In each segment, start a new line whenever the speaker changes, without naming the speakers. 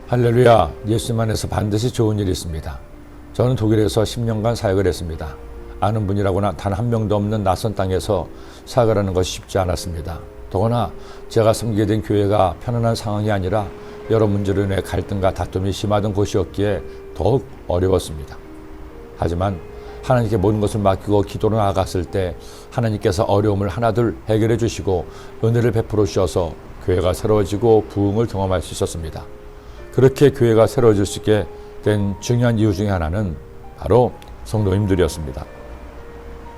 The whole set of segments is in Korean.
할렐루야, 예수님 안에서 반드시 좋은 일이 있습니다. 저는 독일에서 10년간 사역을 했습니다. 아는 분이라고나 단 한 명도 없는 낯선 땅에서 사역을 하는 것이 쉽지 않았습니다. 더구나 제가 섬기게 된 교회가 편안한 상황이 아니라 여러 문제로 인해 갈등과 다툼이 심하던 곳이었기에 더욱 어려웠습니다. 하지만 하나님께 모든 것을 맡기고 기도로 나아갔을 때 하나님께서 어려움을 하나둘 해결해 주시고 은혜를 베풀어 주셔서 교회가 새로워지고 부흥을 경험할 수 있었습니다. 그렇게 교회가 새로워질 수 있게 된 중요한 이유 중에 하나는 바로 성도님들이었습니다.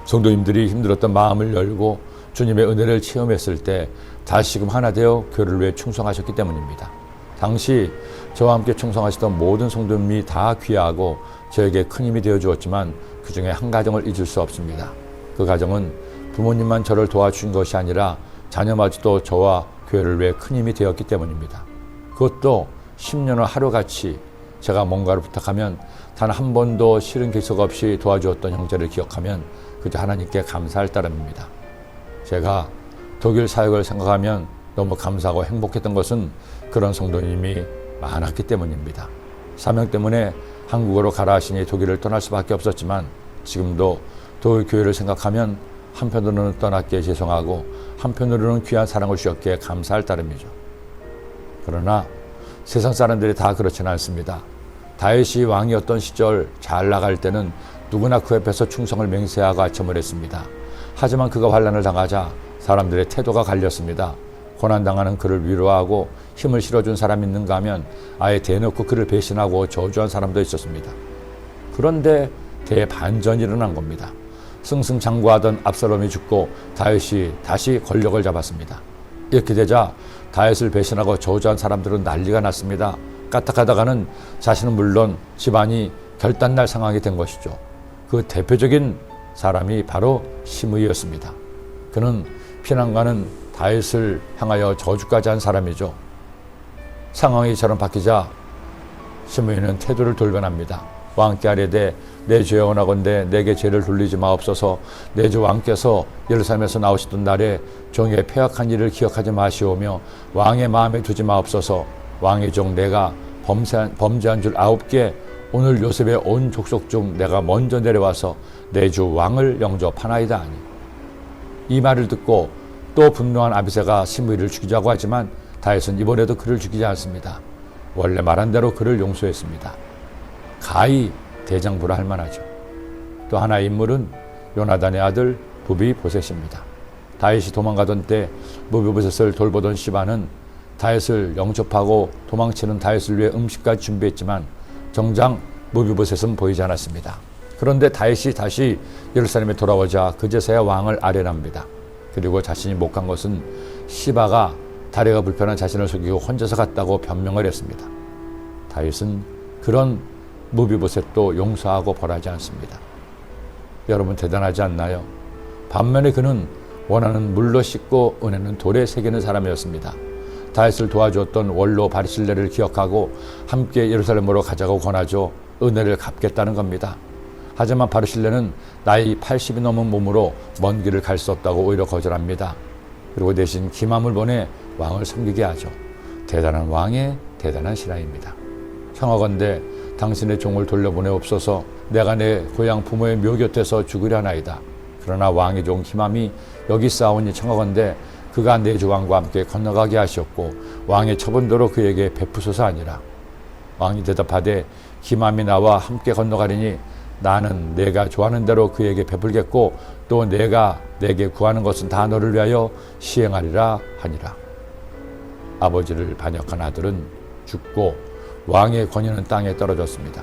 성도님들이 힘들었던 마음을 열고 주님의 은혜를 체험했을 때 다시금 하나 되어 교회를 위해 충성하셨기 때문입니다. 당시 저와 함께 충성하시던 모든 성도님이 다 귀하고 저에게 큰 힘이 되어 주었지만 그 중에 한 가정을 잊을 수 없습니다. 그 가정은 부모님만 저를 도와주신 것이 아니라 자녀마저도 저와 교회를 위해 큰 힘이 되었기 때문입니다. 그것도 10년을 하루같이 제가 뭔가를 부탁하면 단 한 번도 싫은 기석 없이 도와주었던 형제를 기억하면 그저 하나님께 감사할 따름입니다. 제가 독일 사역을 생각하면 너무 감사하고 행복했던 것은 그런 성도님이 많았기 때문입니다. 사명 때문에 한국으로 가라 하시니 독일을 떠날 수밖에 없었지만 지금도 독일 교회를 생각하면 한편으로는 떠났기에 죄송하고 한편으로는 귀한 사랑을 주셨기에 감사할 따름이죠. 그러나 세상 사람들이 다 그렇지는 않습니다. 다윗이 왕이었던 시절 잘 나갈 때는 누구나 그 옆에서 충성을 맹세하고 아첨을 했습니다. 하지만 그가 환난을 당하자 사람들의 태도가 갈렸습니다. 고난당하는 그를 위로하고 힘을 실어준 사람이 있는가 하면 아예 대놓고 그를 배신하고 저주한 사람도 있었습니다. 그런데 대반전이 일어난 겁니다. 승승장구하던 압살롬이 죽고 다윗이 다시 권력을 잡았습니다. 이렇게 되자 다윗을 배신하고 저주한 사람들은 난리가 났습니다. 까딱하다가는 자신은 물론 집안이 결단날 상황이 된 것이죠. 그 대표적인 사람이 바로 시므이였습니다. 그는 피난가는 다윗을 향하여 저주까지 한 사람이죠. 상황이 저런 바뀌자 시므이는 태도를 돌변합니다. 왕께 아뢰되 내 죄에 원하건대 내게 죄를 돌리지 마옵소서. 내 주 왕께서 예루살렘에서 나오시던 날에 종의 폐악한 일을 기억하지 마시오며 왕의 마음에 두지 마옵소서. 왕의 종 내가 범죄한 줄 아옵게 오늘 요셉의 온 족속 중 내가 먼저 내려와서 내 주 왕을 영접하나이다 하니. 이 말을 듣고 또 분노한 아비새가 시므이를 죽이자고 하지만 다윗은 이번에도 그를 죽이지 않습니다. 원래 말한 대로 그를 용서했습니다. 가히 대장부라 할 만하죠. 또 하나의 인물은 요나단의 아들 무비보셋입니다. 다윗이 도망가던 때 무비보셋을 돌보던 시바는 다윗을 영접하고 도망치는 다윗을 위해 음식까지 준비했지만 정작 무비보셋은 보이지 않았습니다. 그런데 다윗이 다시 예루살렘에 돌아오자 그제서야 왕을 아련합니다. 그리고 자신이 못 간 것은 시바가 다리가 불편한 자신을 속이고 혼자서 갔다고 변명을 했습니다. 다윗은 그런 무비보셋도 용서하고 벌하지 않습니다. 여러분 대단하지 않나요? 반면에 그는 원하는 물로 씻고 은혜는 돌에 새기는 사람이었습니다. 다윗을 도와주었던 원로 바르실레를 기억하고 함께 예루살렘으로 가자고 권하죠. 은혜를 갚겠다는 겁니다. 하지만 바르실레는 나이 80이 넘은 몸으로 먼 길을 갈 수 없다고 오히려 거절합니다. 그리고 대신 기맘을 보내 왕을 섬기게 하죠. 대단한 왕의 대단한 신하입니다. 청하건대 당신의 종을 돌려보내옵소서. 내가 내 고향 부모의 묘 곁에서 죽으려 하나이다. 그러나 왕의 종 기맘이 여기 싸우니 청하건대 그가 내 주 왕과 함께 건너가게 하셨고 왕의 처분대로 그에게 베푸소서 아니라. 왕이 대답하되 기맘이 나와 함께 건너가리니 나는 내가 좋아하는 대로 그에게 베풀겠고 또 내가 내게 구하는 것은 다 너를 위하여 시행하리라 하니라. 아버지를 반역한 아들은 죽고 왕의 권위는 땅에 떨어졌습니다.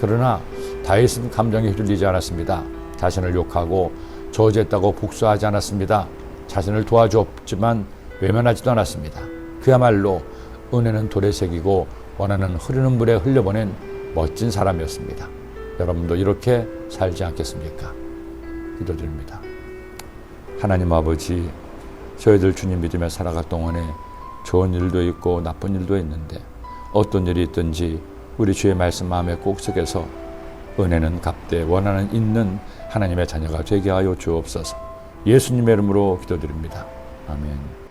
그러나 다윗은 감정에 휘둘리지 않았습니다. 자신을 욕하고 저주했다고 복수하지 않았습니다. 자신을 도와주었지만 외면하지도 않았습니다. 그야말로 은혜는 돌에 새기고 원하는 흐르는 물에 흘려보낸 멋진 사람이었습니다. 여러분도 이렇게 살지 않겠습니까? 기도드립니다. 하나님 아버지, 저희들 주님 믿으며 살아갈 동안에 좋은 일도 있고 나쁜 일도 있는데 어떤 일이 있든지 우리 주의 말씀 마음에 꼭 새겨서 은혜는 갚되 원하는 있는 하나님의 자녀가 되게 하여 주옵소서. 예수님의 이름으로 기도드립니다. 아멘.